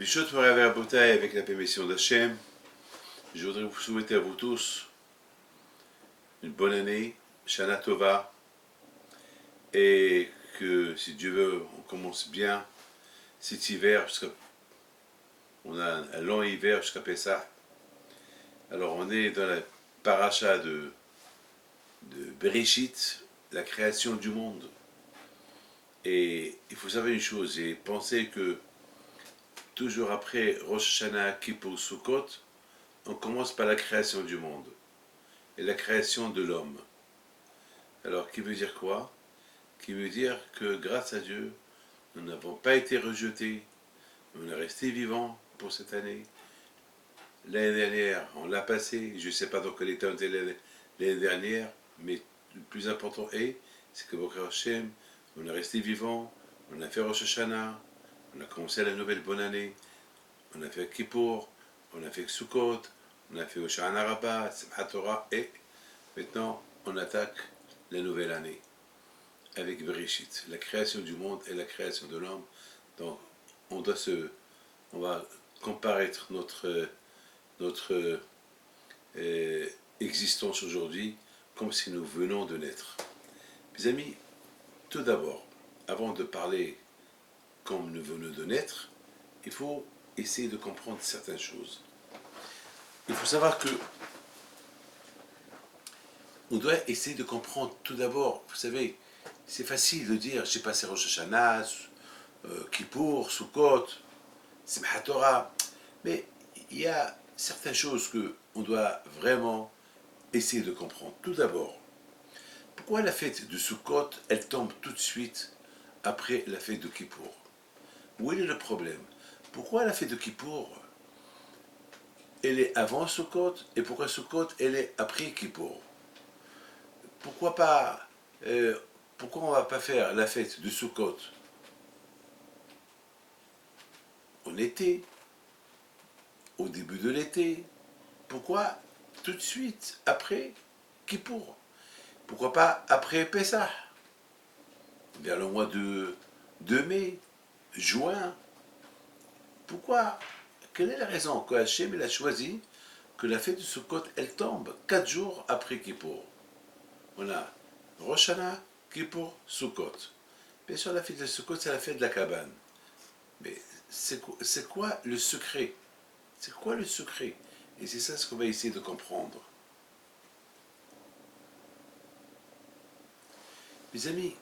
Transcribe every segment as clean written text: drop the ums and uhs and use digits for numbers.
Bishot Morav Rabotai, avec la permission d'Hachem, je voudrais vous souhaiter à vous tous une bonne année, Shana Tova, et que si Dieu veut, on commence bien cet hiver, on a un long hiver jusqu'à Pessah. Alors on est dans la paracha de Bereshit, la création du monde. Et il faut savoir une chose, et penser que toujours après Rosh Hashanah, Kippour, Sukkot, on commence par la création du monde et la création de l'homme. Alors, qui veut dire quoi? Qui veut dire que grâce à Dieu, nous n'avons pas été rejetés, on est resté vivants pour cette année. L'année dernière, on l'a passé, je ne sais pas dans quel état on était l'année dernière, mais le plus important c'est que Bokar Hashem, on est resté vivants, on a fait Rosh Hashanah, on a commencé la nouvelle bonne année, on a fait Kippour, on a fait Sukkot, on a fait Hoshana Rabbah, Simchat Torah, et maintenant on attaque la nouvelle année avec Bereshit, la création du monde et la création de l'homme. Donc on va comparaître notre existence aujourd'hui comme si nous venons de naître. Mes amis, tout d'abord, avant de parler comme nous venons de naître, il faut essayer de comprendre certaines choses. Il faut savoir que on doit essayer de comprendre tout d'abord, vous savez, c'est facile de dire j'ai passé Rosh Hashanah, Kippour, Sukkot, Simchat Torah, mais il y a certaines choses qu'on doit vraiment essayer de comprendre. Tout d'abord, pourquoi la fête de Sukkot, elle tombe tout de suite après la fête de Kippour? Où est le problème? Pourquoi la fête de Kippour, elle est avant Sukkot, et pourquoi Sukkot, elle est après Kippour? Pourquoi pas, pourquoi on ne va pas faire la fête de Sukkot en été, au début de l'été? Pourquoi tout de suite après Kippour? Pourquoi pas après Pessah, vers le mois de mai, juin? Pourquoi? Quelle est la raison que Hachem a choisi que la fête de Sukkot, elle tombe 4 jours après Kippour? On a Rosh Hashanah, Kippour, Sukkot. Bien sûr, la fête de Sukkot, c'est la fête de la cabane. Mais c'est quoi le secret? C'est quoi le secret? Et c'est ça ce qu'on va essayer de comprendre. Mes amis,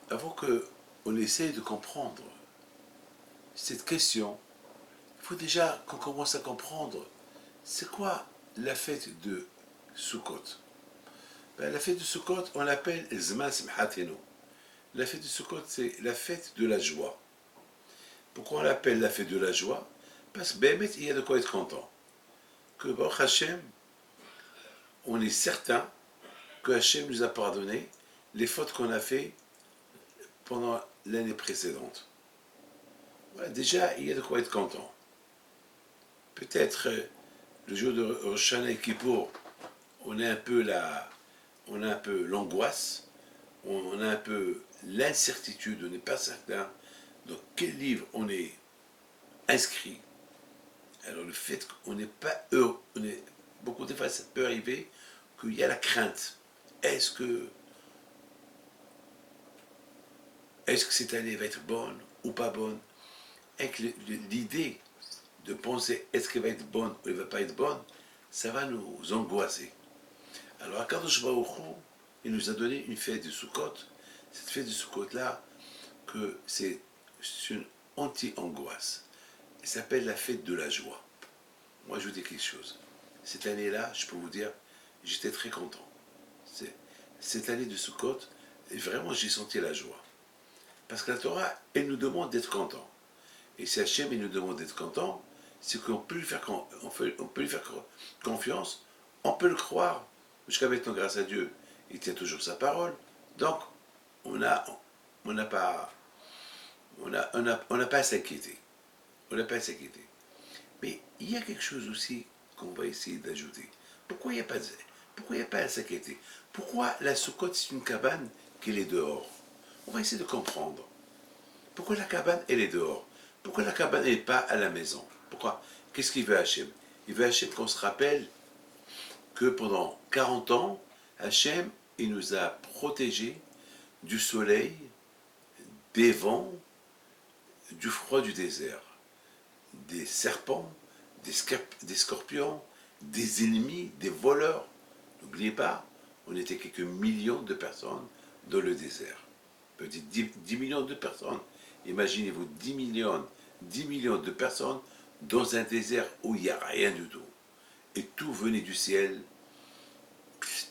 avant qu'on essaye de comprendre cette question, il faut déjà qu'on commence à comprendre c'est quoi la fête de Sukkot. Ben, la fête de Sukkot, on l'appelle Zman Simchatenu. La fête de Sukkot, c'est la fête de la joie. Pourquoi on l'appelle la fête de la joie? Parce que Bémet, il y a de quoi être content. Que Baruch Hashem, on est certain que Hashem nous a pardonné les fautes qu'on a fait pendant l'année précédente. Voilà, déjà, il y a de quoi être content. Peut-être le jour de Rosh Hashanah et Kippour, on a un peu l'angoisse, on a un peu l'incertitude, on n'est pas certain dans quel livre on est inscrit. Alors le fait qu'on n'est pas heureux, beaucoup de fois ça peut arriver qu'il y a la crainte. Est-ce que cette année va être bonne ou pas bonne? Avec l'idée de penser est-ce qu'elle va être bonne ou elle ne va pas être bonne, ça va nous angoisser. Alors Akadosh Baruch Hu, il nous a donné une fête de Sukkot. Cette fête de Sukkot-là, que c'est une anti-angoisse. Elle s'appelle la fête de la joie. Moi, je vous dis quelque chose. Cette année-là, je peux vous dire, j'étais très content. Cette année de Sukkot, vraiment, j'ai senti la joie. Parce que la Torah, elle nous demande d'être content. Et si Hachem, il nous demande d'être content, c'est qu'on peut lui faire confiance, on peut le croire. Jusqu'à maintenant, grâce à Dieu, il tient toujours sa parole. Donc, on n'a pas à s'inquiéter. On n'a pas à s'inquiéter. Mais il y a quelque chose aussi qu'on va essayer d'ajouter. Pourquoi il n'y a pas à s'inquiéter? Pourquoi la Sukkot, c'est une cabane qu'elle est dehors? On va essayer de comprendre. Pourquoi la cabane, elle est dehors? Pourquoi la cabane n'est pas à la maison? Pourquoi? Qu'est-ce qu'il veut Hachem? Il veut Hachem qu'on se rappelle que pendant 40 ans, Hachem, il nous a protégés du soleil, des vents, du froid du désert, des serpents, des scorpions, des ennemis, des voleurs. N'oubliez pas, on était quelques millions de personnes dans le désert. Peut-être 10 millions de personnes. Imaginez-vous 10 millions de personnes dans un désert où il n'y a rien du tout. Et tout venait du ciel,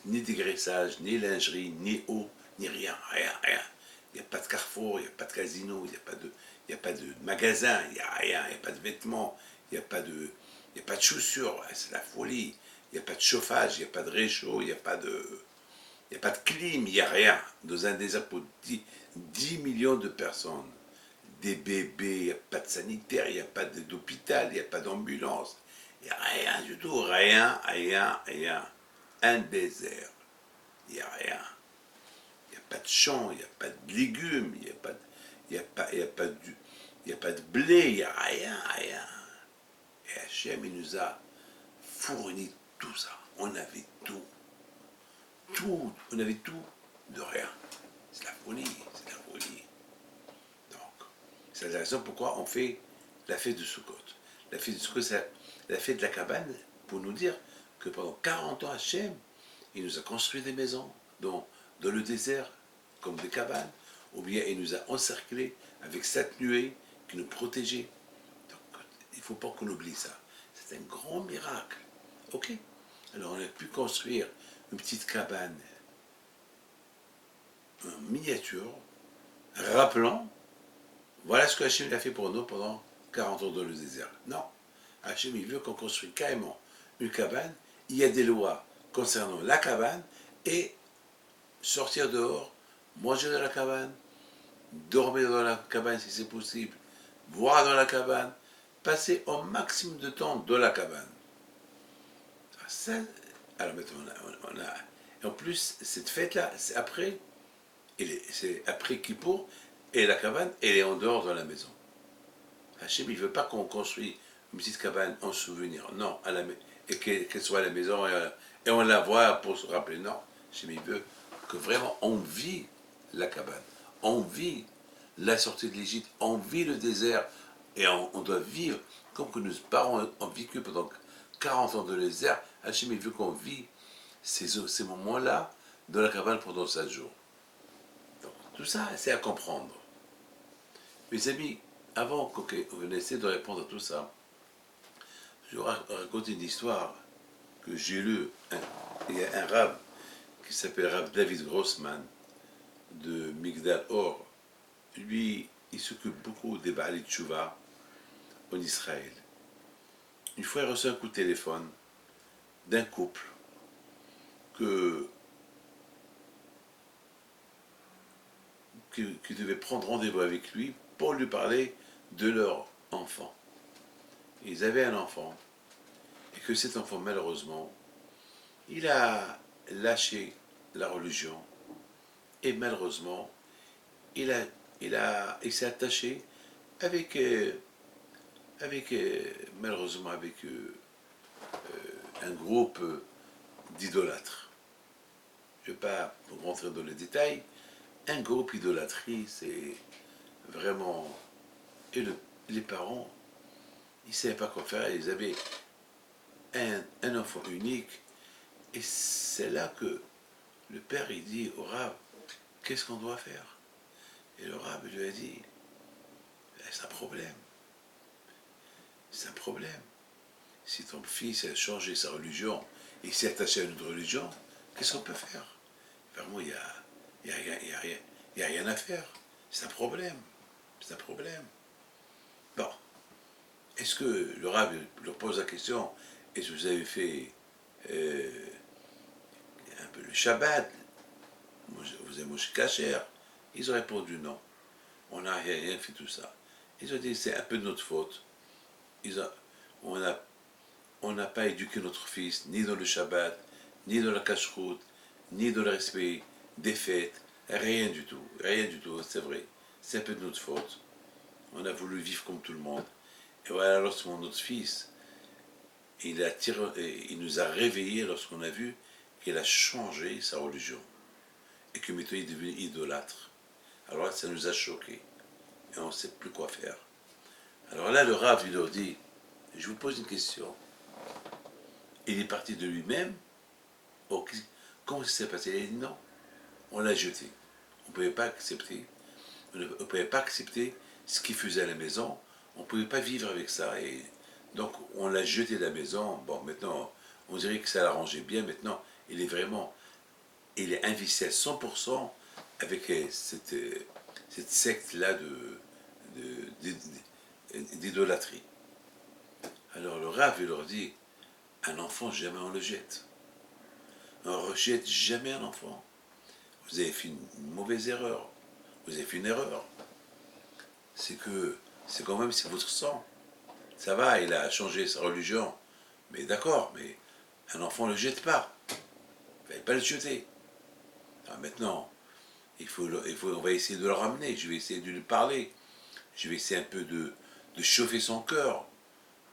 ni dégraissage, ni lingerie, ni eau, ni rien, rien, rien. Il n'y a pas de carrefour, il n'y a pas de casino, il n'y a pas de magasin, il n'y a rien, il n'y a pas de vêtements, il n'y a pas de chaussures, c'est la folie. Il n'y a pas de chauffage, il n'y a pas de réchaud, il n'y a pas de clim, il n'y a rien. Dans un désert pour 10 millions de personnes, des bébés, il n'y a pas de sanitaire, il n'y a pas d'hôpital, il n'y a pas d'ambulance, il n'y a rien du tout, rien, rien, rien. Un désert, il n'y a rien. Il n'y a pas de champs, il n'y a pas de légumes, il n'y a pas de, il y a pas de blé, il n'y a rien, rien. Et Hachem, il nous a fourni tout ça. On avait tout. Tout, on avait tout de rien. C'est la folie, c'est la folie. Donc, c'est la raison pourquoi on fait la fête de Sukkot. La fête de Sukkot, c'est la fête de la cabane pour nous dire que pendant 40 ans, Hachem, il nous a construit des maisons dans le désert, comme des cabanes, ou bien il nous a encerclés avec 7 nuées qui nous protégeaient. Donc, il ne faut pas qu'on oublie ça. C'est un grand miracle. Ok? Alors, on a pu construire une petite cabane en miniature, rappelant, voilà ce que Hachem a fait pour nous pendant 40 ans dans le désert. Non, Hachem il veut qu'on construise carrément une cabane, il y a des lois concernant la cabane, et sortir dehors, manger dans la cabane, dormir dans la cabane si c'est possible, boire dans la cabane, passer au maximum de temps dans la cabane. Ça, alors maintenant, on a et en plus, cette fête-là, c'est après, c'est après Kippour, et la cabane, elle est en dehors de la maison. Hachem, il ne veut pas qu'on construise une petite cabane en souvenir, non, et qu'elle soit à la maison, et on la voit pour se rappeler, non. Hachem, il veut que vraiment on vit la cabane, on vit la sortie de l'Égypte, on vit le désert, et on doit vivre comme que nos parents ont vécu pendant 40 ans de désert. Hachem, il veut qu'on vit ces moments-là de la cabane pendant 7 jours. Donc, tout ça, c'est à comprendre. Mes amis, avant qu'on essaie de répondre à tout ça, je vais raconter une histoire que j'ai lue. Il y a un rab qui s'appelle Rav David Grossman de Migdal Or. Lui, il s'occupe beaucoup des Baalei Tshuva en Israël. Une fois, il reçoit un coup de téléphone d'un couple qui devait prendre rendez-vous avec lui pour lui parler de leur enfant. Ils avaient un enfant, et que cet enfant, malheureusement, il a lâché la religion, et malheureusement, il s'est attaché avec, malheureusement, avec un groupe d'idolâtres. Je ne vais pas rentrer dans les détails. Un groupe idolâtrie, c'est vraiment... Et les parents, ils ne savaient pas quoi faire. Ils avaient un enfant unique. Et c'est là que le père, il dit au Rav, qu'est-ce qu'on doit faire? Et le Rav lui a dit, c'est un problème. C'est un problème. Si ton fils a changé sa religion et s'est attaché à une autre religion, qu'est-ce qu'on peut faire? Vraiment, il n'y a rien à faire. C'est un problème. C'est un problème. Bon. Est-ce que le Rav leur pose la question, est-ce que vous avez fait un peu le Shabbat? Vous avez mangé kasher? Ils ont répondu non. On n'a rien fait tout ça. Ils ont dit c'est un peu de notre faute. On n'a pas éduqué notre fils ni dans le Shabbat, ni dans la cacheroute, ni dans le respect des fêtes. Rien du tout, c'est vrai. C'est un peu de notre faute. on a voulu vivre comme tout le monde. Et voilà, lorsque notre fils, il nous a réveillés lorsqu'on a vu qu'il a changé sa religion et que maintenant il est devenu idolâtre. Alors là, ça nous a choqués et on ne sait plus quoi faire. Alors là, le Rav, il leur dit, je vous pose une question. Il est parti de lui-même. Oh, comment ça s'est passé? Il a dit non, on l'a jeté. On ne pouvait pas accepter. On ne pouvait pas accepter ce qu'il faisait à la maison. On ne pouvait pas vivre avec ça. Et donc, on l'a jeté de la maison. Bon, maintenant, on dirait que ça l'arrangeait bien. Maintenant, il est investi à 100% avec cette secte-là d'idolâtrie. Alors le Rav, il leur dit, un enfant, jamais on le jette. On ne rejette jamais un enfant. Vous avez fait une mauvaise erreur. Vous avez fait une erreur. C'est quand même c'est votre sang. Ça va, il a changé sa religion. Mais d'accord, mais un enfant ne le jette pas. Vous ne fallait pas le jeter. Alors maintenant, on va essayer de le ramener. Je vais essayer de lui parler. Je vais essayer un peu de chauffer son cœur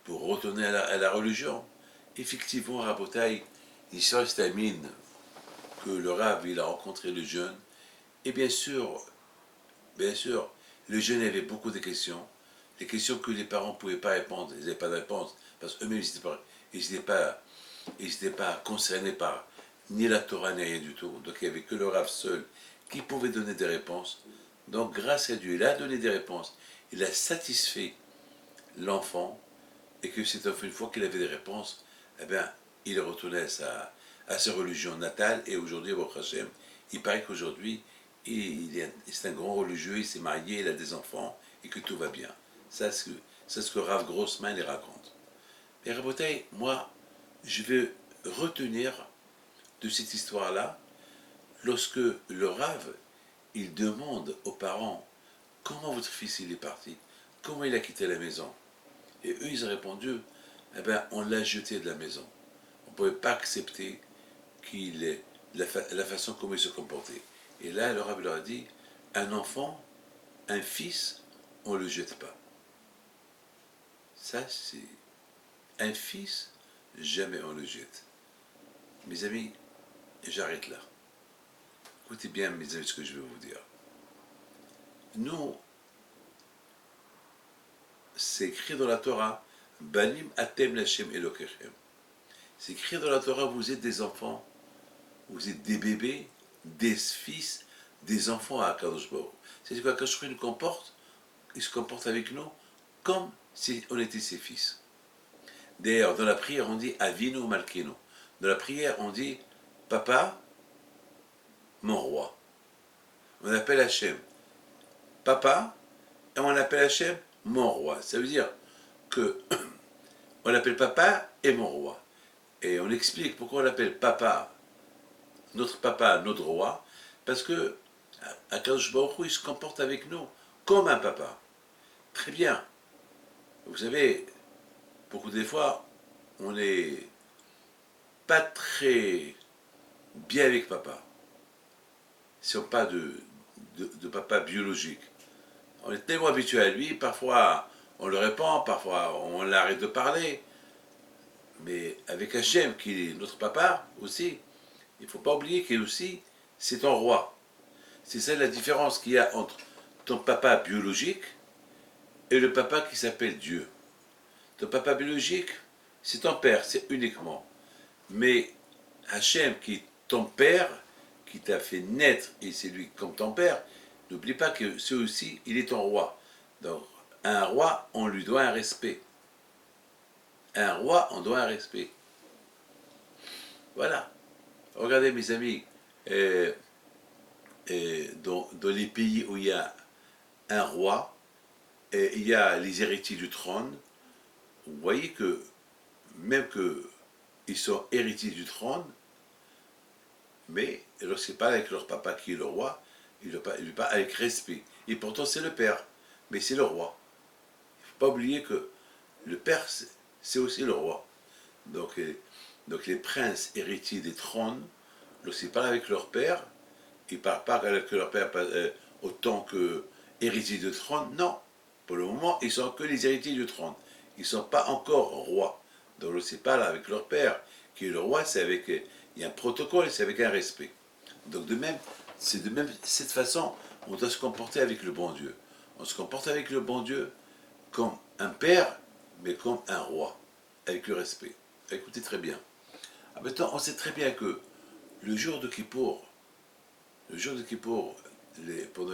pour retourner à la religion. Effectivement, Rabotaï, l'histoire se termine que le Rav, il a rencontré le jeune. Et bien sûr, le jeune avait beaucoup de questions. Des questions que les parents ne pouvaient pas répondre. Ils n'avaient pas de réponse. Parce qu'eux-mêmes, ils n'étaient pas concernés par ni la Torah, ni rien du tout. Donc il n'y avait que le Rav seul qui pouvait donner des réponses. Donc grâce à Dieu, il a donné des réponses. Il a satisfait l'enfant. Et que c'est une fois qu'il avait des réponses, eh bien, il est retourné à sa religion natale. Et aujourd'hui, Baruch Hashem, il paraît qu'aujourd'hui, c'est un grand religieux, il s'est marié, il a des enfants, et que tout va bien. C'est ce que Rav Grossman il raconte. Et Rabotai, moi, je vais retenir de cette histoire-là, lorsque le Rav, il demande aux parents, comment votre fils il est parti? Comment il a quitté la maison? Et eux, ils ont répondu, eh bien, on l'a jeté de la maison. On ne pouvait pas accepter la façon comment il se comportait. Et là, le Rav leur a dit, un enfant, un fils, on ne le jette pas. Ça, c'est un fils, jamais on le jette. Mes amis, j'arrête là. Écoutez bien, mes amis, ce que je vais vous dire. Nous, c'est écrit dans la Torah, Banim atem Lashem Elokechem. C'est écrit dans la Torah, vous êtes des enfants, vous êtes des bébés, des fils, des enfants à Akadosh Baruch. C'est-à-dire qu'Akadosh Baruch il se comporte avec nous comme si on était ses fils. D'ailleurs, dans la prière, on dit Avinu Malkenu. Dans la prière, on dit Papa, mon roi. On appelle Hachem Papa, et on appelle Hachem mon roi. Ça veut dire que on l'appelle Papa et mon roi. Et on explique pourquoi on l'appelle Papa, notre roi, parce que Akadosh Baruch Hu, il se comporte avec nous comme un papa. Très bien. Vous savez, beaucoup des fois, on n'est pas très bien avec papa. Si on pas de papa biologique. On est tellement habitué à lui, parfois on le répand, parfois on l'arrête de parler. Mais avec Hachem, qui est notre papa aussi, il ne faut pas oublier qu'il aussi, c'est ton roi. C'est ça la différence qu'il y a entre ton papa biologique et le papa qui s'appelle Dieu. Ton papa biologique, c'est ton père, c'est uniquement. Mais Hachem, qui est ton père, qui t'a fait naître, et c'est lui comme ton père, n'oublie pas que c'est aussi, il est ton roi. Donc, un roi, on lui doit un respect. Un roi, on doit un respect. Voilà. Regardez, mes amis, dans les pays où il y a un roi, il y a les héritiers du trône. Vous voyez que même qu'ils sont héritiers du trône, mais lorsqu'ils parlent avec leur papa qui est le roi, ils le parlent avec respect. Et pourtant c'est le père, mais c'est le roi. Il ne faut pas oublier que le père, c'est aussi le roi. Donc les princes héritiers des trônes, lorsqu'ils parlent avec leur père, ils ne parlent pas avec leur père autant que héritier de trône, non. Pour le moment, ils sont que les héritiers du trône. Ils ne sont pas encore rois. Donc, c'est pas là avec leur père, qui est le roi, c'est avec. Il y a un protocole, c'est avec un respect. Donc, de même, c'est de même cette façon, on doit se comporter avec le bon Dieu. On se comporte avec le bon Dieu comme un père, mais comme un roi, avec le respect. Écoutez très bien. Maintenant, on sait très bien que le jour de Kippour, pendant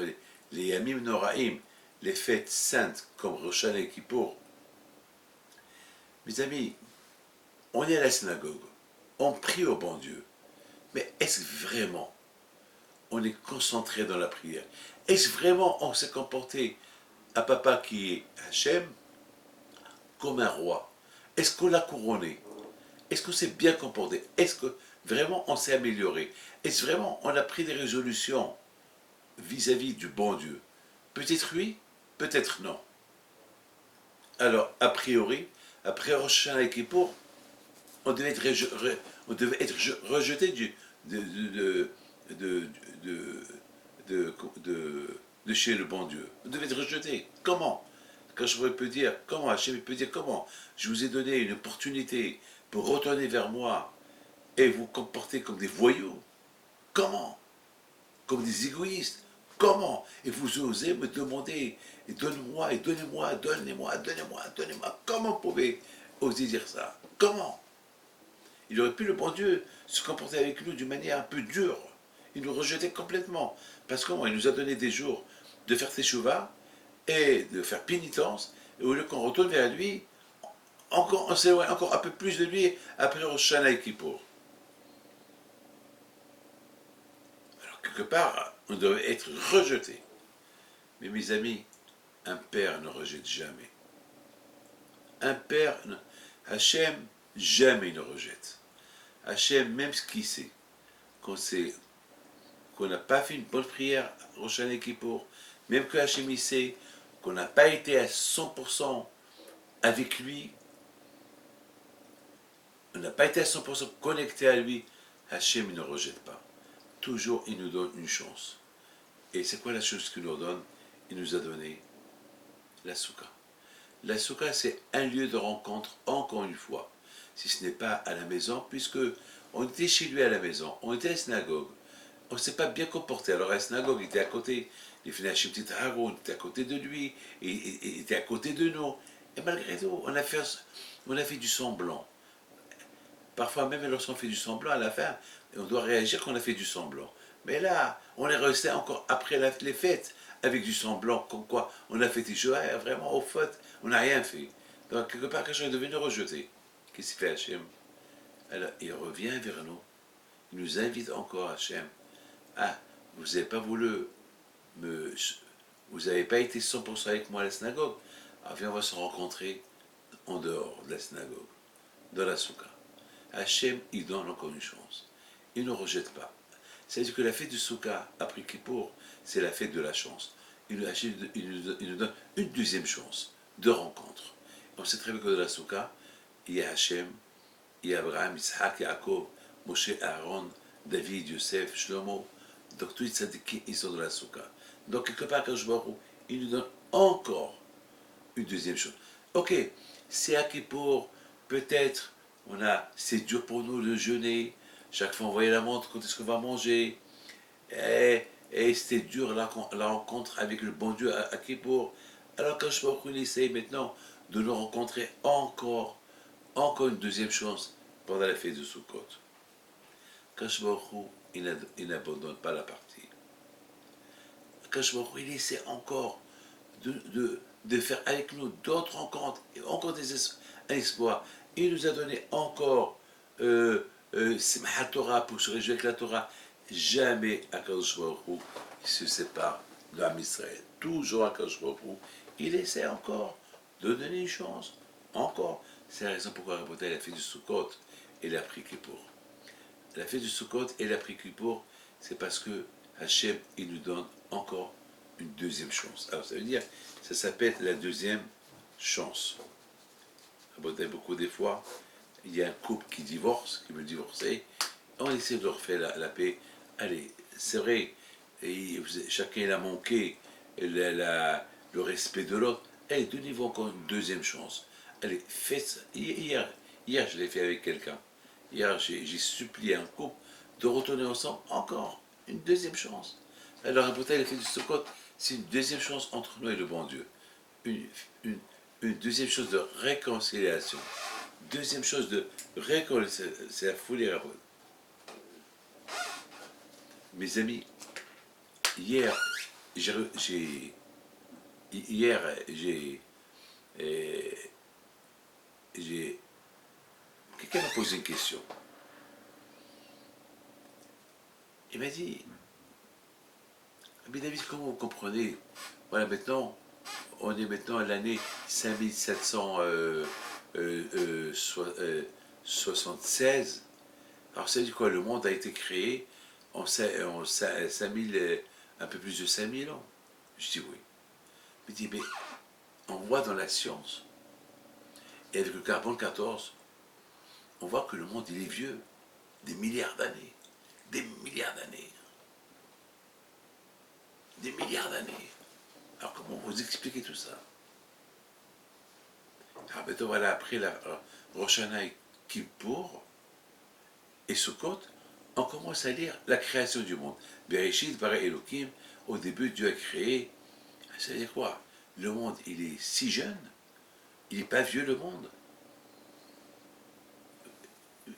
les Yamim Noraim, les fêtes saintes comme Rosh Hashanah et Kippour, mes amis, on est à la synagogue, on prie au bon Dieu, mais est-ce vraiment on est concentré dans la prière? Est-ce vraiment on s'est comporté à papa qui est Hachem comme un roi? Est-ce qu'on l'a couronné? Est-ce qu'on s'est bien comporté? Est-ce que vraiment on s'est amélioré? Est-ce vraiment on a pris des résolutions vis-à-vis du bon Dieu? Peut-être oui, peut-être non. Alors, a priori, après Rosh Hashanah et Kippour, on devait être, rejeté de, de, de, de chez le bon Dieu. On devait être rejeté. Comment? Quand je peux dire, comment Hachem peut dire comment? Je vous ai donné une opportunité pour retourner vers moi et vous comporter comme des voyous. Comment? Comme des égoïstes. Comment? Et vous osez me demander, et donne-moi, et donnez-moi, donnez-moi, donnez-moi, donnez-moi. Comment vous pouvez oser dire ça? Comment? Il aurait pu, le bon Dieu, se comporter avec nous d'une manière un peu dure. Il nous rejetait complètement. Parce qu'il nous a donné des jours de faire teshuva et de faire pénitence, et au lieu qu'on retourne vers lui, on s'éloigne encore un peu plus de lui après Rosh Hashanah et Kippour. Alors, quelque part, on devait être rejeté. Mais mes amis, un père ne rejette jamais. Un père, Hachem, jamais ne rejette. Hachem, même ce qu'il sait, qu'on n'a pas fait une bonne prière, Rosh Hashanah et Kippour, même que Hachem il sait qu'on n'a pas été à 100% avec lui, on n'a pas été à 100% connecté à lui, Hachem il ne rejette pas. Toujours il nous donne une chance. Et c'est quoi la chose qu'il nous donne? Il nous a donné la soukha. La soukha, c'est un lieu de rencontre, encore une fois. Si ce n'est pas à la maison, puisque on était chez lui à la maison, on était à la synagogue, on ne s'est pas bien comporté. Alors à la synagogue, il était à côté, les Finachim Petit Haroun était à côté de lui, et il était à côté de nous. Et malgré tout, on a fait du semblant. Parfois, même lorsqu'on fait du semblant, à la fin, on doit réagir qu'on a fait du semblant. Mais là, on est resté encore après les fêtes avec du semblant, comme quoi on a fait des choses, vraiment au fait, on n'a rien fait. Donc, quelque part, quelque chose est devenu rejeté. Qu'est-ce qu'il fait Hachem? Alors, il revient vers nous. Il nous invite encore, Hachem. Ah, vous n'avez pas voulu me. Vous n'avez pas été 100% avec moi à la synagogue. Alors, viens, on va se rencontrer en dehors de la synagogue, dans la soukha. Hachem, il donne encore une chance. Il ne rejette pas. C'est-à-dire que la fête du Soukha, après Kippour, c'est la fête de la chance. Il nous donne une deuxième chance de rencontre. On sait très bien que dans la Soukha, il y a Hachem, il y a Abraham, Isaac, Yaakov, Moshe, Aaron, David, Yosef, Shlomo. Donc tous les tzadikim, ils sont dans la Soukha. Donc quelque part, quand je vois où, il nous donne encore une deuxième chose. Ok, c'est à Kippour, peut-être c'est dur pour nous de jeûner. Chaque fois on voyait la montre, quand est-ce qu'on va manger. Et c'était dur la rencontre avec le bon Dieu à Kippour. Alors quand je vois qu'on essaye maintenant de nous rencontrer encore une deuxième chance pendant la fête de Sukkot. Kadosh Baruch Hu, il n'abandonne pas la partie. Kadosh Baruch Hu, il essaie encore de faire avec nous d'autres rencontres et encore un espoir. Il nous a donné encore Simchat Torah pour se réjouir avec la Torah. Jamais Akadosh Baruch Hu se sépare de l'Am Israël. Toujours Akadosh Baruch Hu, il essaie encore de donner une chance. Encore. C'est la raison pourquoi Rabotai a fait du Sukkot et l'a pris Kippour. La fête du Sukkot et l'a pris Kippour, c'est parce que Hachem, il nous donne encore une deuxième chance. Alors ça veut dire, ça s'appelle la deuxième chance. Beaucoup des fois, il y a un couple qui divorce, qui veut divorcer, on essaie de refaire la paix. Allez, c'est vrai, chacun a manqué le respect de l'autre. Allez, donnez-vous encore une deuxième chance. Allez, faites ça. Hier je l'ai fait avec quelqu'un. Hier, j'ai supplié un couple de retourner ensemble encore une deuxième chance. Alors, un potel, il a fait du Sukkot. C'est une deuxième chance entre nous et le bon Dieu. Une, une, une deuxième chose de réconciliation. Deuxième chose de réconciliation. C'est la folie. Mes amis, hier, j'ai hier, euh, j'ai quelqu'un m'a posé une question. Il m'a dit, mais David, comment vous comprenez? Voilà, maintenant, on est maintenant à l'année 5776. Alors, ça dit quoi? Le monde a été créé en 5000, un peu plus de 5000 ans. Je dis oui. Il dit, mais on voit dans la science, et avec le carbone 14, on voit que le monde, il est vieux. Des milliards d'années. Des milliards d'années. Des milliards d'années. Alors comment vous expliquez tout ça? Alors maintenant voilà, après la Rosh Hashanah et Kippour et Sukkot, on commence à lire la création du monde. Bereshit bara Elohim, au début Dieu a créé. Ça veut dire quoi? Le monde, il est si jeune, il n'est pas vieux le monde.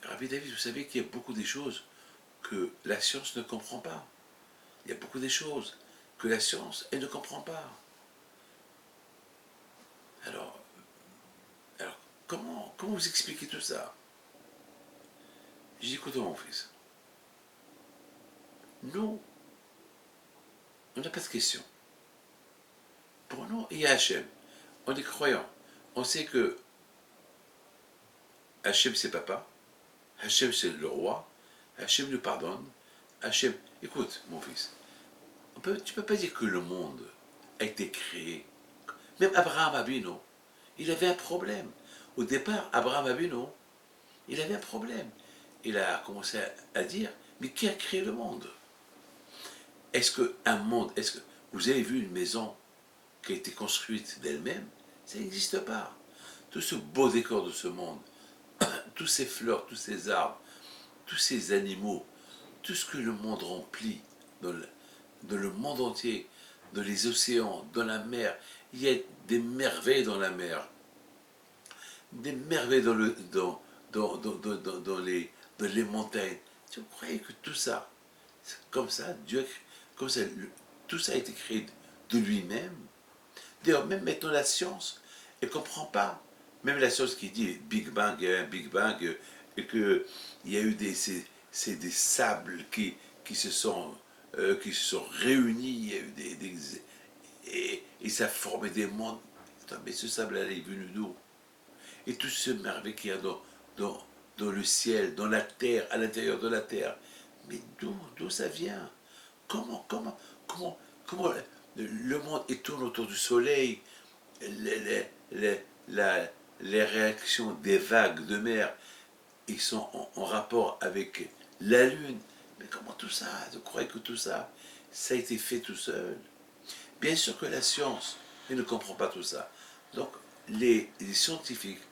Rabbi David, vous savez qu'il y a beaucoup de choses que la science ne comprend pas. Il y a beaucoup de choses que la science, elle ne comprend pas. Alors, comment vous expliquez tout ça? J'ai dit, écoute mon fils, nous, on n'a pas de question. Pour nous, il y a Hachem. On est croyants. On sait que Hachem, c'est papa. Hachem, c'est le roi. Hachem nous pardonne. Hachem, écoute, mon fils, tu ne peux pas dire que le monde a été créé. Même Abraham Avinu, il avait un problème. Au départ, Abraham Avinu, il avait un problème. Il a commencé à dire, mais qui a créé le monde? Est-ce que vous avez vu une maison qui a été construite d'elle-même? Ça n'existe pas. Tout ce beau décor de ce monde, tous ces fleurs, tous ces arbres, tous ces animaux, tout ce que le monde remplit dans le monde entier, dans les océans, dans la mer, il y a des merveilles dans la mer, des merveilles dans les montagnes. Tu croyais que tout ça, comme ça, Dieu, comme ça, tout ça a été créé de lui-même? D'ailleurs, même maintenant la science, elle ne comprend pas. Même la science qui dit Big Bang, il y a un Big Bang, et qu'il y a eu des sables qui se sont réunis, il y a eu et ça formait des mondes. Attends, mais ce sable-là est venu d'où? Et tout ce merveille qu'il y a dans le ciel, dans la terre, à l'intérieur de la terre. Mais d'où ça vient? Comment le monde tourne autour du soleil, les, les, les réactions des vagues de mer, ils sont en rapport avec la Lune. Mais comment tout ça? Je croyais que tout ça, ça a été fait tout seul. Bien sûr que la science, elle ne comprend pas tout ça. Donc, les scientifiques,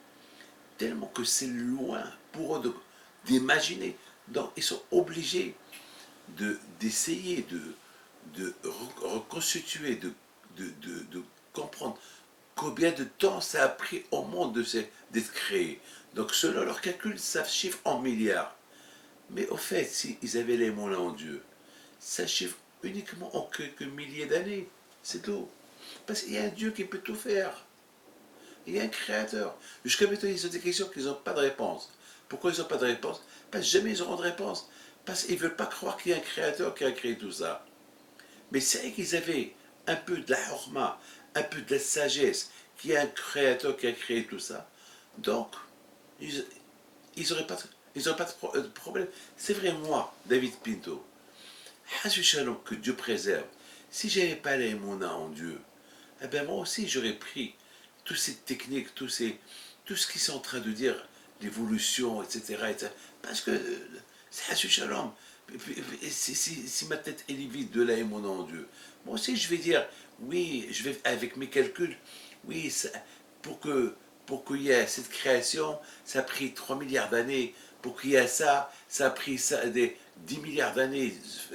tellement que c'est loin pour eux d'imaginer, donc ils sont obligés d'essayer de reconstituer, de comprendre combien de temps ça a pris au monde d'être créé. Donc selon leurs calculs, ça chiffre en milliards. Mais au fait, s'ils avaient les mots là en Dieu, ça chiffre uniquement en quelques milliers d'années. C'est tout. Parce qu'il y a un Dieu qui peut tout faire. Il y a un créateur. Jusqu'à maintenant, ils ont des questions qu'ils n'ont pas de réponse. Pourquoi ils n'ont pas de réponse? Parce que jamais ils auront de réponse. Parce qu'ils ne veulent pas croire qu'il y a un créateur qui a créé tout ça. Mais c'est vrai qu'ils avaient un peu de la horma, un peu de la sagesse, qu'il y a un créateur qui a créé tout ça. Donc, ils n'auraient pas, de problème. C'est vrai, moi, David Pinto, que Dieu préserve. Si je n'avais pas les mouna en Dieu, eh ben moi aussi j'aurais pris toutes ces techniques, tout ce qu'ils sont en train de dire, l'évolution, etc., etc. Parce que c'est Hashu Shalom. Si ma tête est vide de la mouna en Dieu, moi aussi je vais dire, oui, je vais avec mes calculs, oui, pour que pour qu'il y ait cette création, ça a pris 3 milliards d'années. Pour qu'il y ait ça, ça a pris ça, des 10 milliards d'années,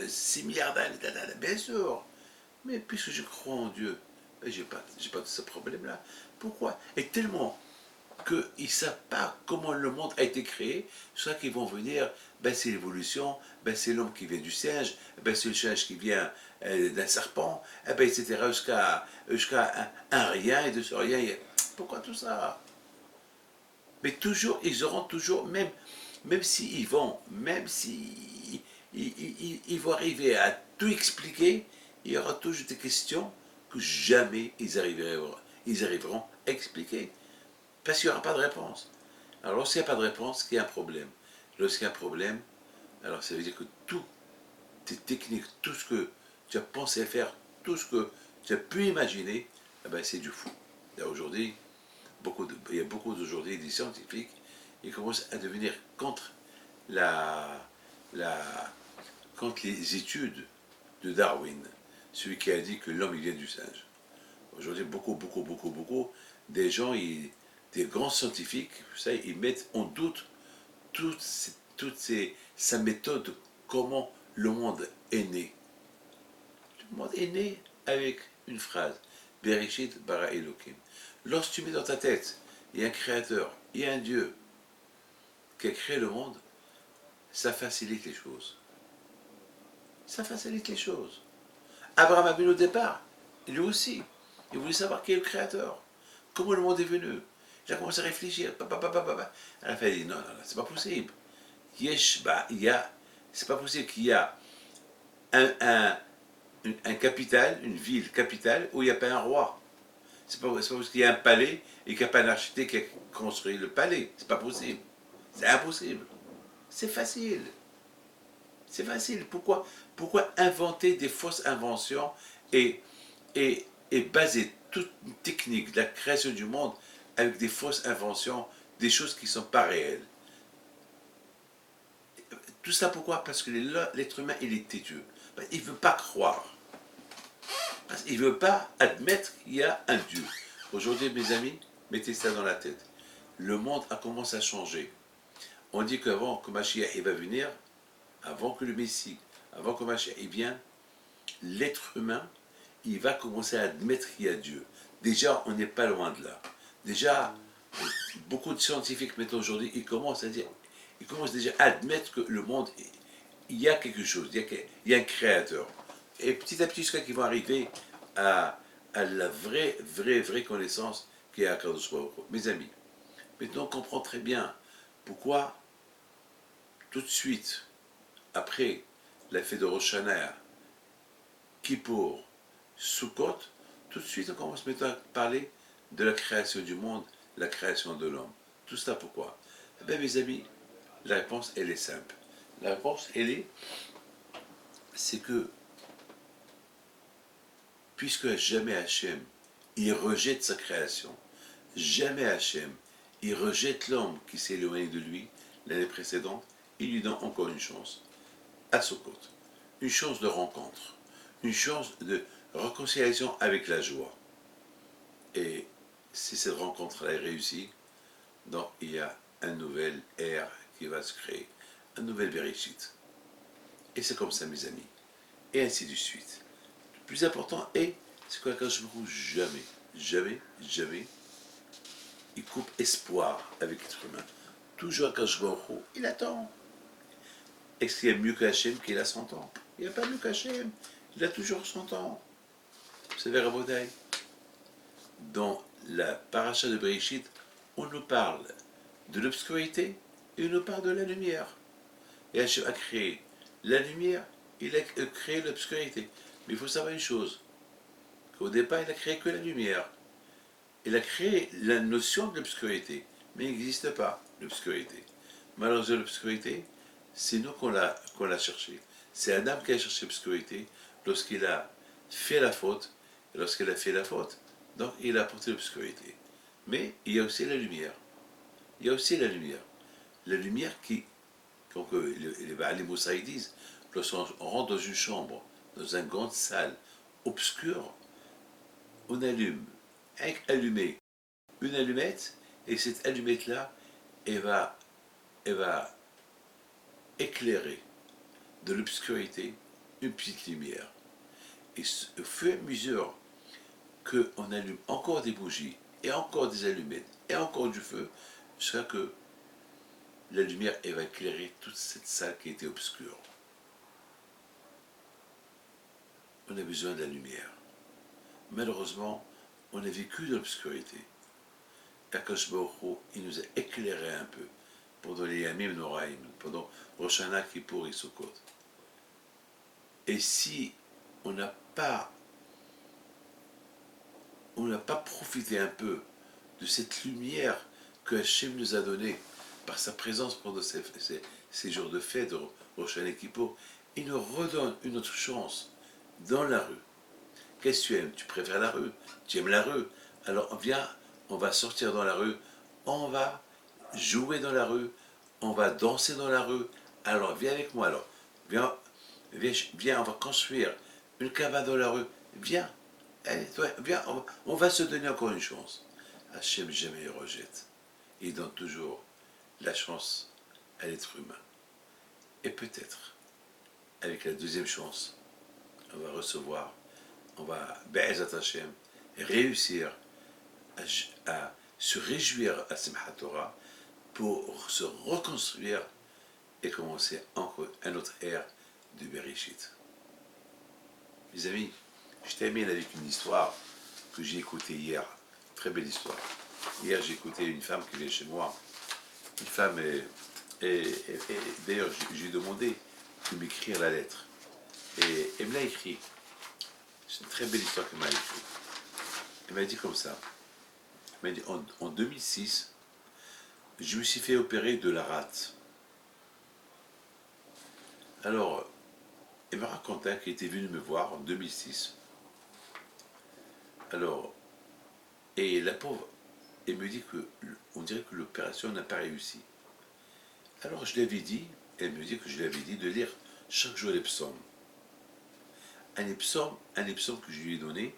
6 milliards d'années, bien sûr. Mais puisque je crois en Dieu, ben, j'ai pas de ce problème-là. Pourquoi? Et tellement qu'ils ne savent pas comment le monde a été créé, soit qu'ils vont venir, ben c'est l'évolution, ben c'est l'homme qui vient du singe, ben c'est le singe qui vient d'un serpent, ben etc. jusqu'à un rien, et de ce rien, pourquoi tout ça? Mais toujours, ils auront toujours, même s'ils vont, même s'ils ils vont arriver à tout expliquer, il y aura toujours des questions que jamais ils arriveront à expliquer. Parce qu'il n'y aura pas de réponse. Alors lorsqu'il n'y a pas de réponse, il y a un problème. Lorsqu'il y a un problème, alors ça veut dire que toutes tes techniques, tout ce que tu as pensé faire, tout ce que tu as pu imaginer, eh ben c'est du fou. Aujourd'hui, il y a beaucoup d'aujourd'hui des scientifiques, ils commencent à devenir contre la, la, contre les études de Darwin, celui qui a dit que l'homme il vient du singe. Aujourd'hui, beaucoup des gens, des grands scientifiques, ça, ils mettent en doute sa méthode, comment le monde est né. Le monde est né avec une phrase, Bereshit bara Elohim. Lorsque tu mets dans ta tête, il y a un créateur, il y a un Dieu qui a créé le monde, ça facilite les choses. Ça facilite les choses. Abraham a vu au départ, lui aussi, il voulait savoir qui est le créateur, comment le monde est venu. Il a commencé à réfléchir. À la fin, il dit non, c'est pas possible. C'est pas possible qu'il y a un capital, une ville capitale, où il n'y a pas un roi. C'est pas parce qu'il y a un palais et qu'il n'y a pas un architecte qui a construit le palais. C'est pas possible. C'est impossible. C'est facile. C'est facile. Pourquoi inventer des fausses inventions et, et baser toute une technique de la création du monde avec des fausses inventions, des choses qui ne sont pas réelles? Tout ça pourquoi? Parce que l'être humain, il est têtu. Il ne veut pas croire. Parce qu'il ne veut pas admettre qu'il y a un Dieu. Aujourd'hui, mes amis, mettez ça dans la tête. Le monde a commencé à changer. On dit qu'avant que Mashiach va venir, avant que le Messie, avant que Mashiach vienne, l'être humain, il va commencer à admettre qu'il y a Dieu. Déjà, on n'est pas loin de là. Déjà, beaucoup de scientifiques maintenant aujourd'hui, ils commencent déjà à admettre que le monde, il y a quelque chose, il y a un créateur. Et petit à petit, jusqu'à qu'ils vont arriver à la vraie connaissance qui est à Kadosh Baruch Hu. Mes amis, maintenant on comprend très bien pourquoi tout de suite, après la fête de Rosh Hashanah, Kippour, Sukkot, tout de suite on commence maintenant à parler de la création du monde, la création de l'homme. Tout ça pourquoi? Eh bien mes amis, la réponse elle est simple. La réponse c'est que puisque jamais Hachem, il rejette sa création, jamais Hachem, il rejette l'homme qui s'est éloigné de lui l'année précédente, il lui donne encore une chance à Sukkot, une chance de rencontre, une chance de réconciliation avec la joie. Et si cette rencontre est réussie, donc il y a un nouvel ère qui va se créer, un nouvel Bereshit. Et c'est comme ça, mes amis. Et ainsi de suite. Le plus important est, c'est que je me jamais, il coupe espoir avec l'être humain. Toujours quand je il attend. Est-ce qu'il y a mieux qu'Hachem qu'il a 100 ans? Il n'y a pas mieux qu'Hachem. Il a toujours 100 ans. Vous savez, Rabotai, dans la paracha de Bereshit, on nous parle de l'obscurité et on nous parle de la lumière. Et Hachem a créé la lumière, il a créé l'obscurité. Mais il faut savoir une chose, qu'au départ, il a créé que la lumière. Il a créé la notion de l'obscurité, mais il n'existe pas, l'obscurité. Malheureusement, l'obscurité, c'est nous qu'on l'a cherché. C'est Adam qui a cherché l'obscurité lorsqu'il a fait la faute. Et lorsqu'il a fait la faute, donc il a apporté l'obscurité. Mais il y a aussi la lumière. Il y a aussi la lumière. La lumière qui, comme les Moussa disent, lorsqu'on rentre dans une chambre, dans une grande salle obscure, on allume allumer une allumette, et cette allumette-là, elle va éclairer de l'obscurité une petite lumière. Et au fur et à mesure qu'on allume encore des bougies, et encore des allumettes, et encore du feu, jusqu'à que la lumière elle va éclairer toute cette salle qui était obscure. On a besoin de la lumière. Malheureusement, on a vécu dans l'obscurité. Akash Baruch Hu, il nous a éclairé un peu pendant les Yamim Noraim, pendant Rosh Hashanah, Kippour et Sukkot. Et si on n'a pas profité un peu de cette lumière que Hachem nous a donnée par sa présence pendant ces jours de fête de Rosh Hashanah Kippour, il nous redonne une autre chance dans la rue. Qu'est-ce que tu aimes? Tu préfères la rue? Tu aimes la rue? Alors viens, on va sortir dans la rue, on va jouer dans la rue, on va danser dans la rue. Alors viens avec moi. Alors viens, on va construire une cabane dans la rue. Viens, allez, toi, viens, on va se donner encore une chance. Hachem jamais ne rejette. Il donne toujours la chance à l'être humain. Et peut-être, avec la deuxième chance, on va recevoir, on va, Be'ezat Hachem, réussir à se réjouir à Simchat Torah pour se reconstruire et commencer encore un autre ère de Bereshit. Mes amis, je termine avec une histoire que j'ai écoutée hier. Très belle histoire. Hier, j'ai écouté une femme qui vient chez moi. Une femme, et d'ailleurs, j'ai demandé de m'écrire la lettre. Et elle me l'a écrit. C'est une très belle histoire qu'elle m'a écrite. Elle m'a dit comme ça. Elle m'a dit, en 2006, je me suis fait opérer de la rate. Alors, elle me racontait qu'elle était venue me voir en 2006. Alors, et la pauvre, elle me dit on dirait que l'opération n'a pas réussi. Alors je lui avais dit, elle me dit que je lui avais dit de lire chaque jour les psaumes. Un des psaumes que je lui ai donné,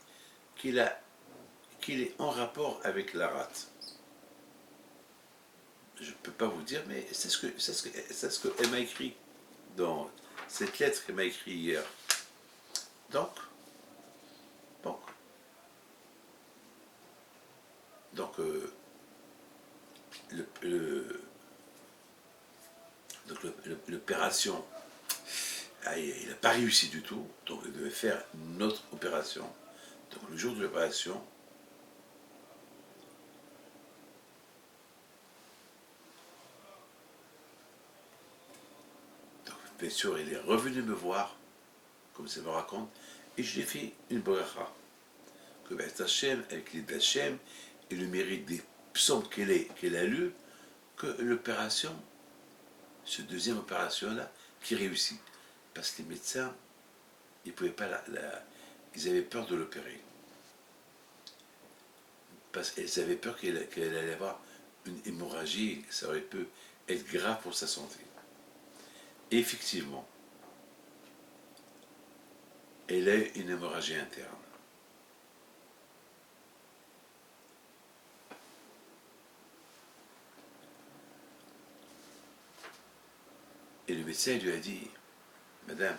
qu'il est en rapport avec la rate. Je ne peux pas vous dire, mais c'est ce qu'elle m'a écrit dans cette lettre qu'elle m'a écrit hier. Donc, l'opération, il n'a pas réussi du tout, donc il devait faire une autre opération. Donc le jour de l'opération, bien sûr, il est revenu me voir, comme ça me raconte, et je lui ai fait une bracha. Que B'ez Hachem, avec les d'Hachem, et le mérite des psaumes qu'elle a lus, que l'opération, cette deuxième opération-là, qui réussit. Parce que les médecins, ils pouvaient pas ils avaient peur de l'opérer. Parce qu'ils avaient peur qu'elle allait avoir une hémorragie, ça aurait pu être grave pour sa santé. Et effectivement, elle a eu une hémorragie interne. Et le médecin lui a dit, Madame,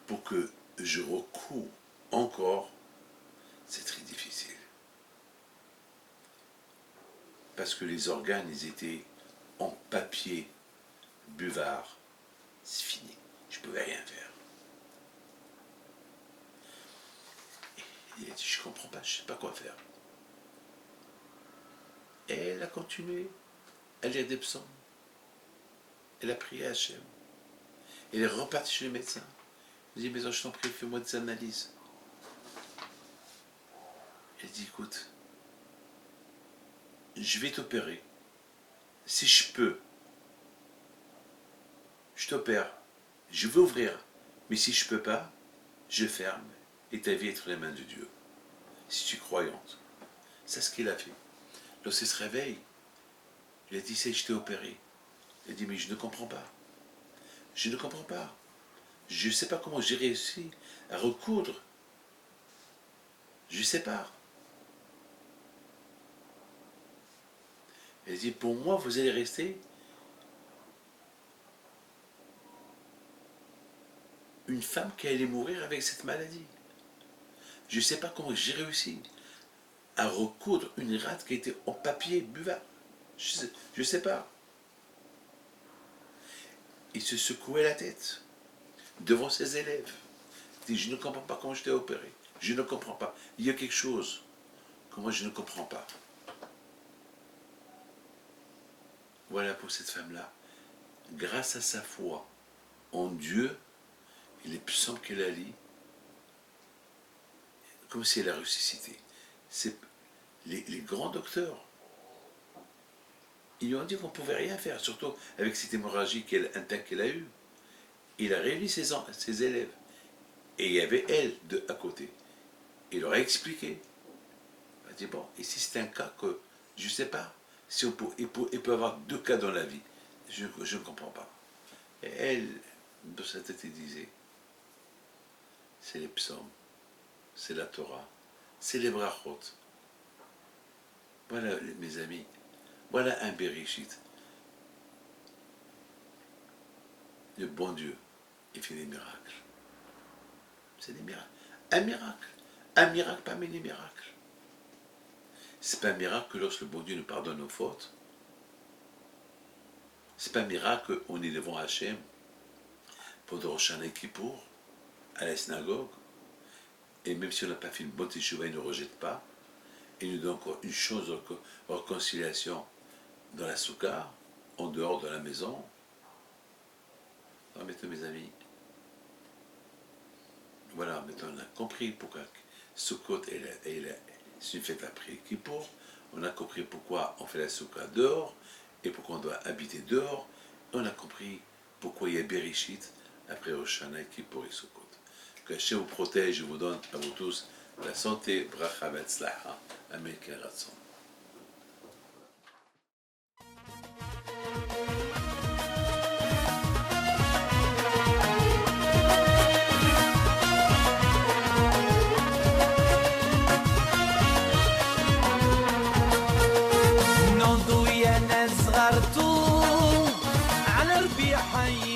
pour que je recoue encore, c'est très difficile. Parce que les organes, ils étaient en papier buvard. C'est fini, je ne pouvais rien faire. Et il a dit, je ne comprends pas, je ne sais pas quoi faire. Et elle a continué à lire des psaumes. Elle a prié à Hachem. Elle est repartie chez le médecin. Elle dit, mais je t'en prie, fais-moi des analyses. Elle dit, écoute, je vais t'opérer. Si je peux, je t'opère. Je veux ouvrir. Mais si je ne peux pas, je ferme. Et ta vie est entre les mains de Dieu. Si tu es croyante. C'est ce qu'il a fait. Lorsqu'il se réveille, il a dit, c'est je t'ai opéré. Il a dit, mais je ne comprends pas. Je ne comprends pas. Je ne sais pas comment j'ai réussi à recoudre. Je ne sais pas. Elle dit, pour moi, vous allez rester une femme qui allait mourir avec cette maladie. Je ne sais pas comment j'ai réussi à recoudre une rate qui était en papier buvable. Je ne sais pas. Il se secouait la tête devant ses élèves. Il dit, je ne comprends pas comment je t'ai opéré. Je ne comprends pas. Il y a quelque chose que moi je ne comprends pas. Voilà pour cette femme-là. Grâce à sa foi en Dieu et les psaumes qu'elle a lus, comme si elle a ressuscité. C'est les grands docteurs, ils lui ont dit qu'on ne pouvait rien faire, surtout avec cette hémorragie intacte qu'elle a eue. Il a réuni ses élèves. Et il y avait elle à côté. Il leur a expliqué. Il a dit, bon, ici c'est un cas que, je ne sais pas, si il peut y avoir 2 cas dans la vie. Je ne comprends pas. Et elle, dans sa tête, elle disait, c'est les psaumes, c'est la Torah, c'est les brachot. Voilà, mes amis, voilà un Bereshit. Le bon Dieu, il fait des miracles. C'est des miracles. Un miracle. Un miracle parmi les miracles. C'est pas un miracle que lorsque le bon Dieu nous pardonne nos fautes. C'est pas un miracle qu'on est devant Hachem pendant Rosh Hashanah Kippour, à la synagogue. Et même si on n'a pas fait une bonne teshuva, il ne nous rejette pas. Il nous donne encore une chose de réconciliation dans la soukha, en dehors de la maison. Alors maintenant, mes amis, voilà, maintenant on a compris pourquoi Sukkot c'est une fête après Kippour. On a compris pourquoi on fait la soukha dehors et pourquoi on doit habiter dehors. Et on a compris pourquoi il y a Bereshit après Rosh Hashanah, Kippour et Sukkot. Que Hachem vous protège, je vous donne à vous tous la santé, bracha vetzlacha, amen keratzon. نضوي انا صغرتو على ربيع حي